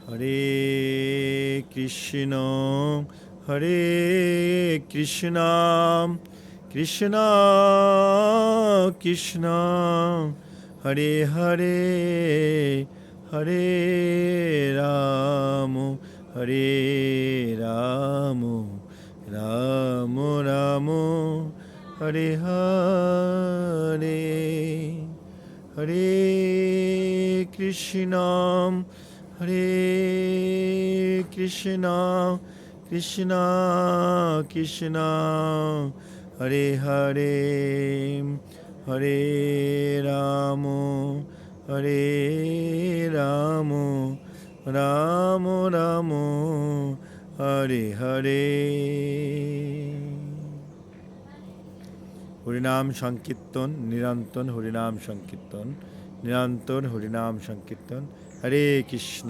হরে কৃষ্ণ হরে কৃষ্ণ কৃষ্ণ কৃষ্ণ হরে হরে হরে রাম হরে রাম রাম রাম হরে হরে হরে কৃষ্ণ হরে কৃষ্ণ কৃষ্ণ কৃষ্ণ হরে হরে হরে রাম হরে রাম রাম রাম হরে হরে। হরিনাম সংকীর্তন নিরন্তর, হরিনাম সংকীর্তন নিরন্তর, হরিনাম সংকীর্তন। হরে কৃষ্ণ।